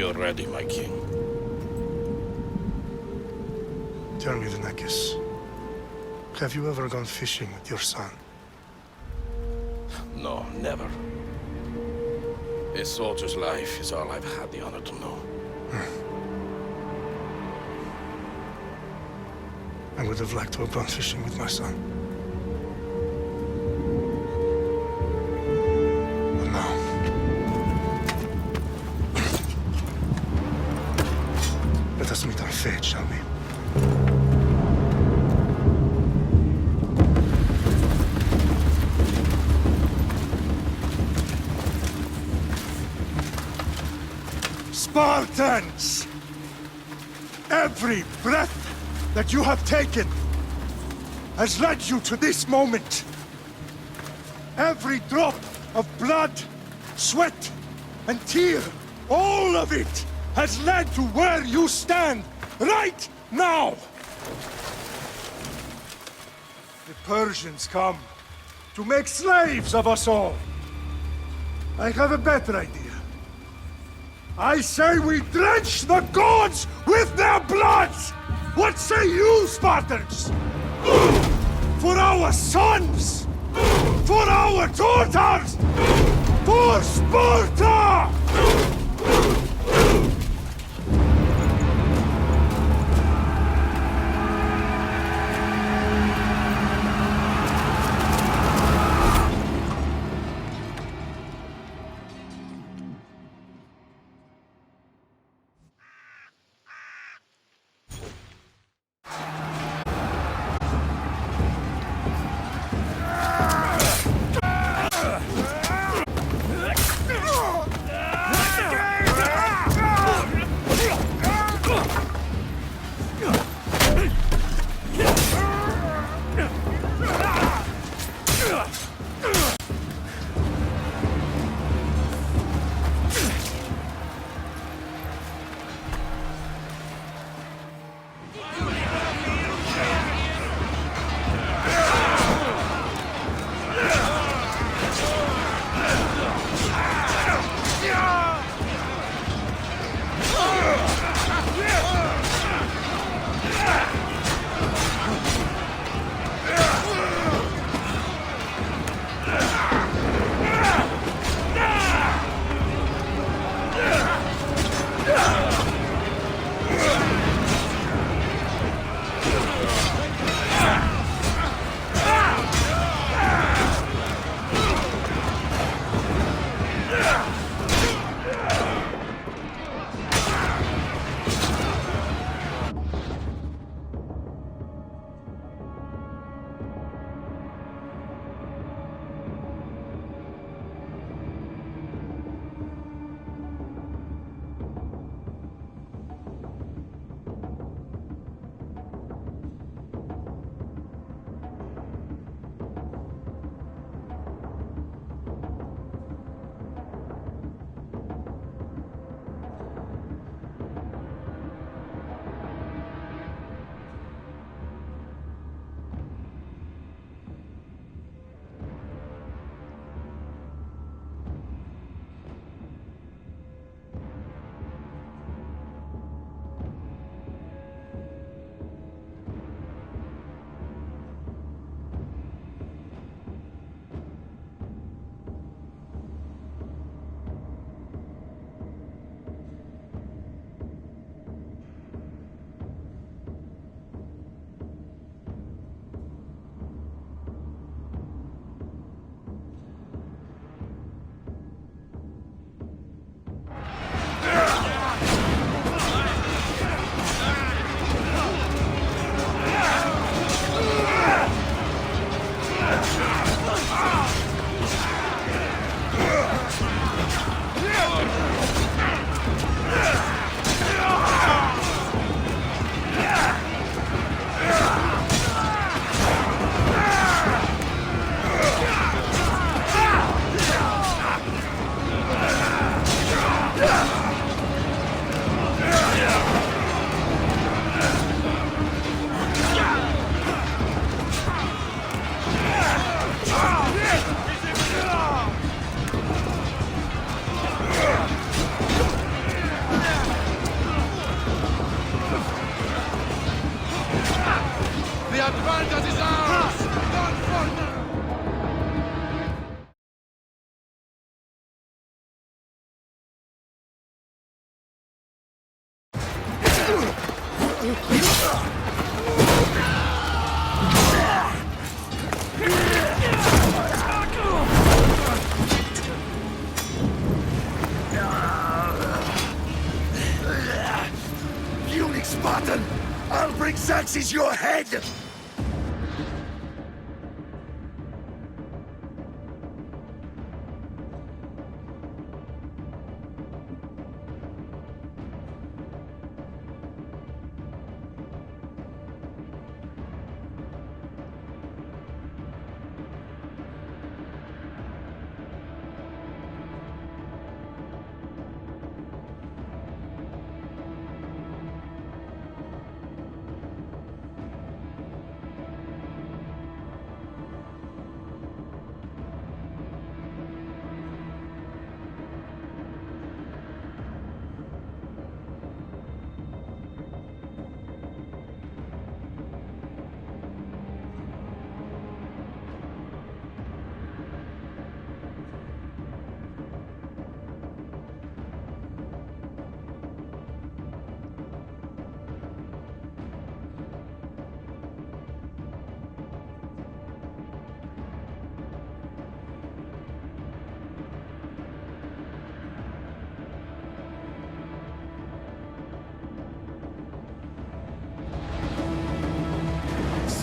you're ready, my king. Tell me, Lenekis, have you ever gone fishing with your son? No, never. A soldier's life is all I've had the honor to know. I would have liked to have gone fishing with my son. But now... Let us meet our fate, shall we? Spartans! Every breath that you have taken has led you to this moment. Every drop of blood, sweat, and tear, all of it has led to where you stand right now. The Persians come to make slaves of us all. I have a better idea. I say we drench the gods with their blood! What say you, Spartans? For our sons! For our daughters! For Sparta!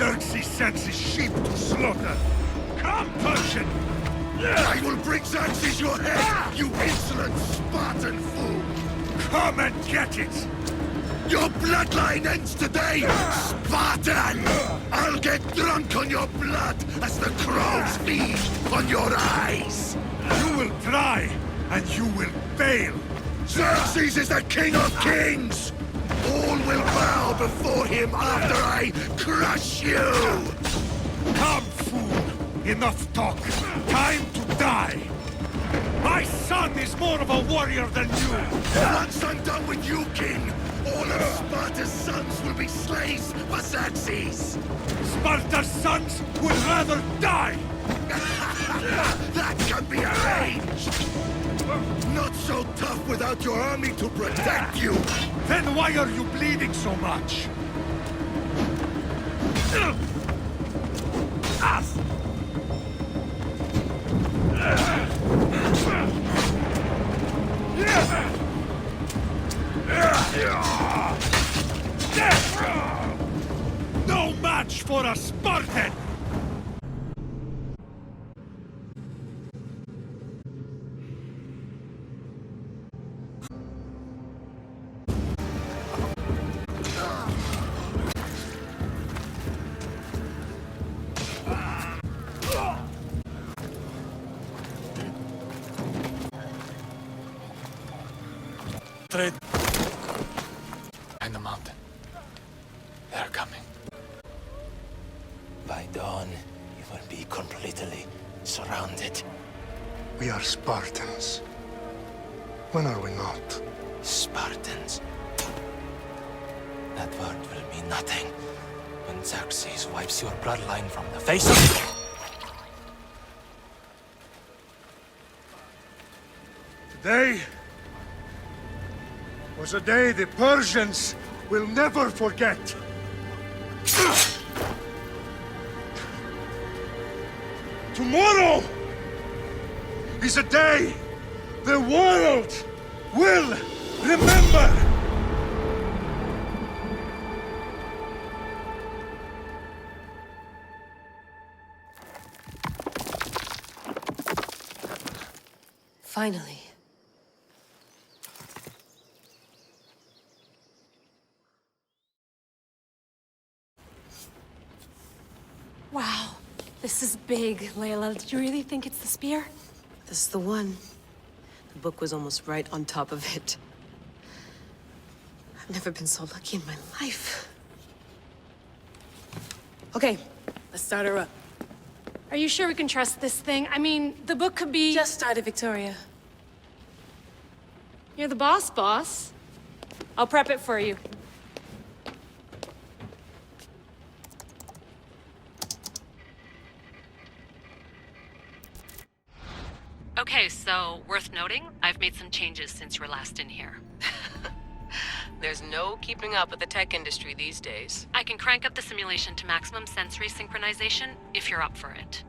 Xerxes sends his sheep to slaughter. Come, Persian! I will bring Xerxes your head, you insolent Spartan fool! Come and get it! Your bloodline ends today, Spartan! I'll get drunk on your blood as the crows feed on your eyes! You will try, and you will fail! Xerxes is the king of kings! All will bow before him after I crush you! Come, fool! Enough talk! Time to die! My son is more of a warrior than you! Once I'm done with you, king, all of Sparta's sons will be slaves for Xerxes! Sparta's sons would rather die! That can be arranged! Not so tough without your army to protect you! Then why are you bleeding so much? No match for a Spartan! Behind the mountain. They're coming. By dawn, you will be completely surrounded. We are Spartans. When are we not? Spartans. That word will mean nothing when Xerxes wipes your bloodline from the face of... Today was a day the Persians will never forget. Tomorrow is a day the world will remember. Finally. Wow, this is big, Layla. Did you really think it's the spear? This is the one. The book was almost right on top of it. I've never been so lucky in my life. Okay, let's start her up. Are you sure we can trust this thing? I mean, the book could be... Just started, Victoria. You're the boss. I'll prep it for you. Okay, so worth noting, I've made some changes since you were last in here. There's no keeping up with the tech industry these days. I can crank up the simulation to maximum sensory synchronization if you're up for it.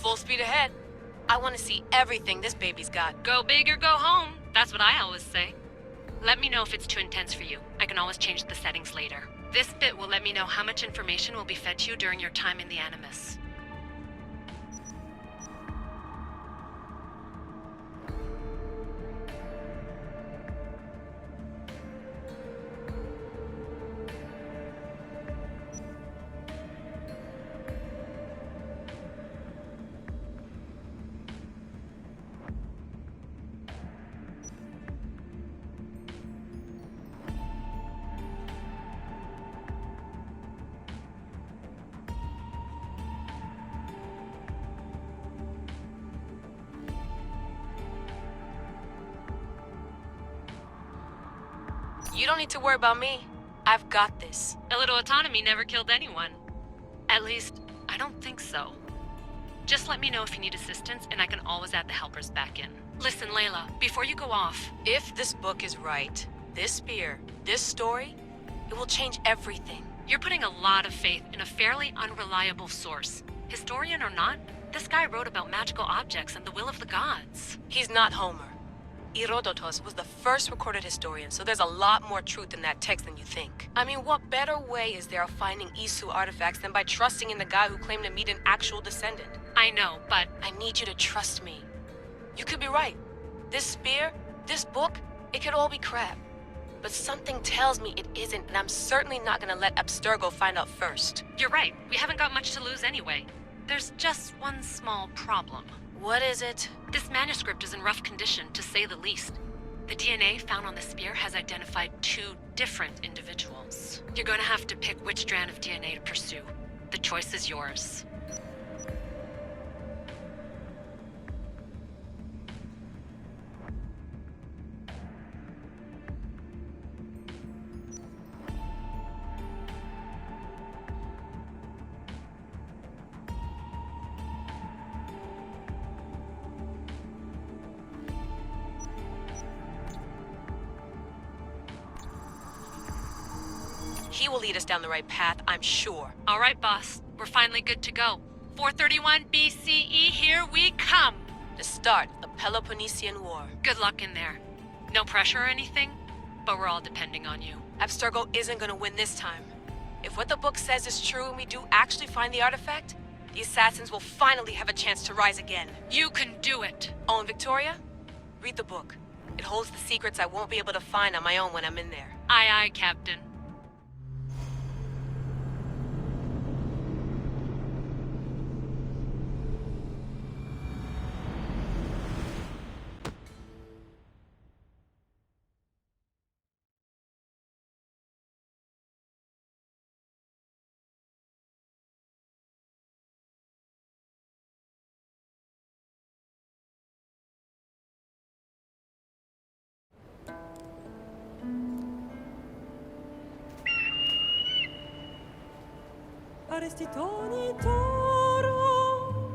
Full speed ahead. I want to see everything this baby's got. Go big or go home. That's what I always say. Let me know if it's too intense for you. I can always change the settings later. This bit will let me know how much information will be fed to you during your time in the Animus. You don't need to worry about me. I've got this. A little autonomy never killed anyone. At least, I don't think so. Just let me know if you need assistance, and I can always add the helpers back in. Listen, Layla, before you go off... If this book is right, this spear, this story, it will change everything. You're putting a lot of faith in a fairly unreliable source. Historian or not, this guy wrote about magical objects and the will of the gods. He's not Homer. Herodotus was the first recorded historian, so there's a lot more truth in that text than you think. I mean, what better way is there of finding Isu artifacts than by trusting in the guy who claimed to meet an actual descendant? I know, but... I need you to trust me. You could be right. This spear, this book, it could all be crap. But something tells me it isn't, and I'm certainly not gonna let Abstergo find out first. You're right. We haven't got much to lose anyway. There's just one small problem. What is it? This manuscript is in rough condition, to say the least. The DNA found on the spear has identified 2 different individuals. You're going to have to pick which strand of DNA to pursue. The choice is yours. He will lead us down the right path, I'm sure. All right, boss. We're finally good to go. 431 BCE, here we come! The start of the Peloponnesian War. Good luck in there. No pressure or anything, but we're all depending on you. Abstergo isn't gonna win this time. If what the book says is true and we do actually find the artifact, the assassins will finally have a chance to rise again. You can do it! Oh, and Victoria? Read the book. It holds the secrets I won't be able to find on my own when I'm in there. Aye, aye, Captain. Arrestitoni toro,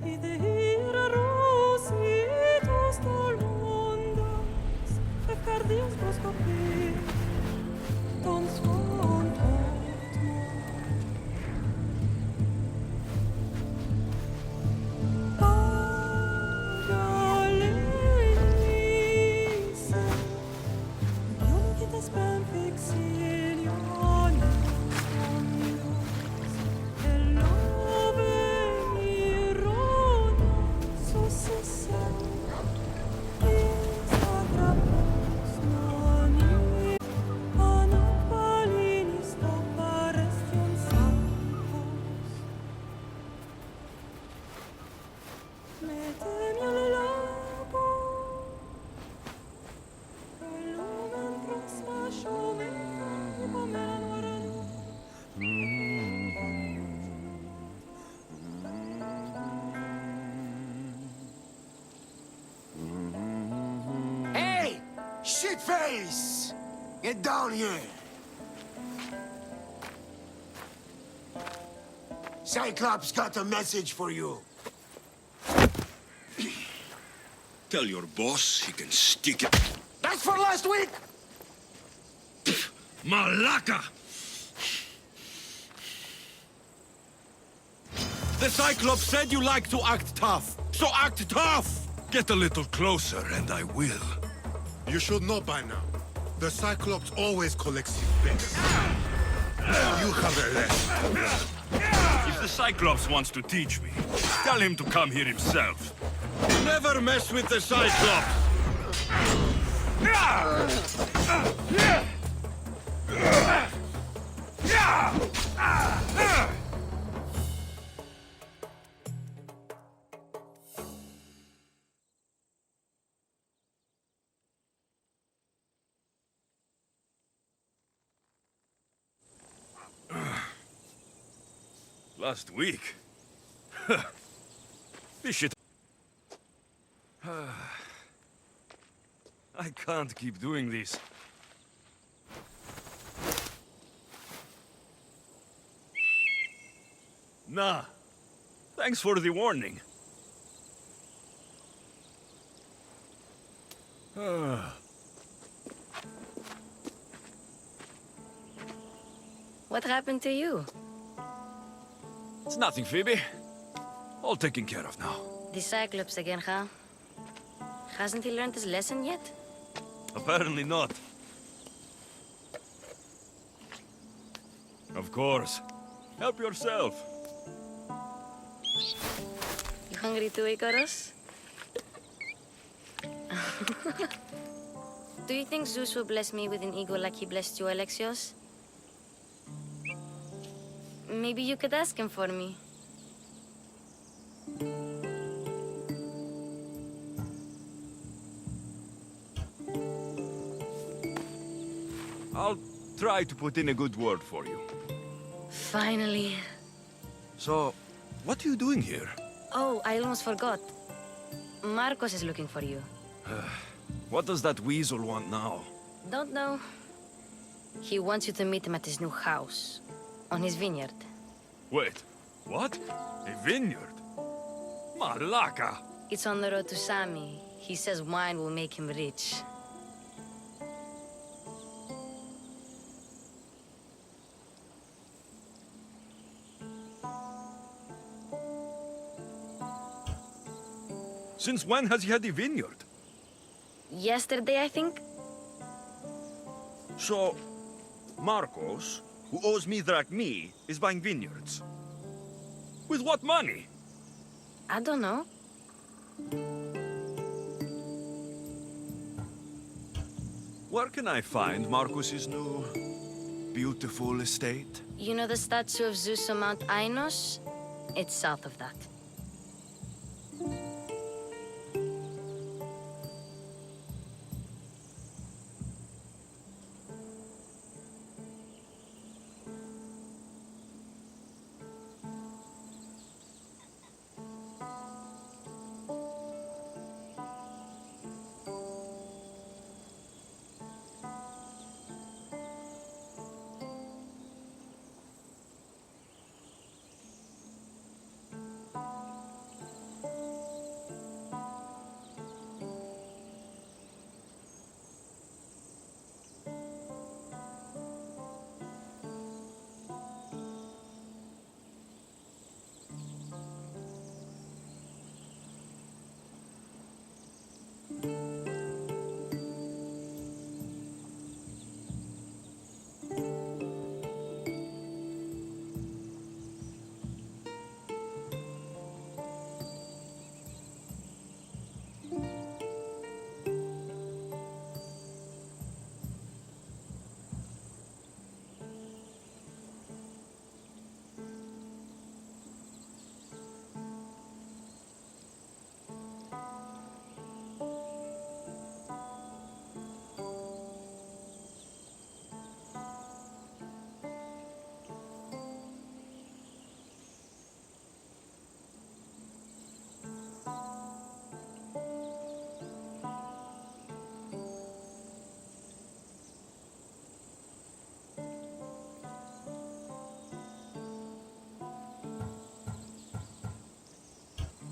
idehira rositos tolondas, efcardios proscopir, ton svon otmo. Pagalenise, non che te spem fixilione. Shitface! Get down here! Cyclops got a message for you. Tell your boss he can stick it. That's for last week! Malaka! The Cyclops said you like to act tough, so act tough! Get a little closer and I will. You should know by now. The Cyclops always collects his bets. You have a lesson to learn. If the Cyclops wants to teach me, tell him to come here himself. Never mess with the Cyclops! Last week? This shit... I can't keep doing this. Nah. Thanks for the warning. What happened to you? It's nothing, Phoebe. All taken care of now. The Cyclops again, huh? Hasn't he learned his lesson yet? Apparently not. Of course. Help yourself. You hungry too, Icarus? Do you think Zeus will bless me with an ego like he blessed you, Alexios? Maybe you could ask him for me. I'll try to put in a good word for you. Finally. So, what are you doing here? Oh, I almost forgot. Marcos is looking for you. What does that weasel want now? Don't know. He wants you to meet him at his new house. On his vineyard. Wait, what? A vineyard? Malaka! It's on the road to Sami. He says wine will make him rich. Since when has he had a vineyard? Yesterday, I think? So, Marcos, who owes me drachmi, is buying vineyards. With what money? I don't know. Where can I find Marcos's new, beautiful estate? You know the statue of Zeus on Mount Ainos? It's south of that.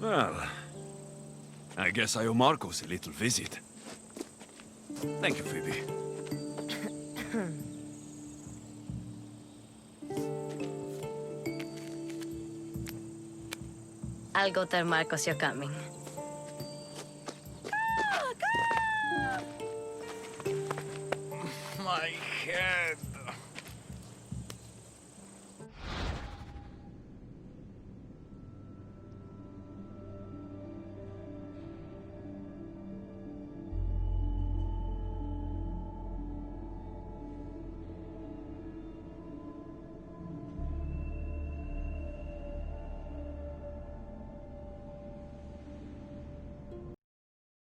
Well, I guess I owe Marcos a little visit. Thank you, Phoebe. I'll go tell Marcos you're coming. My head.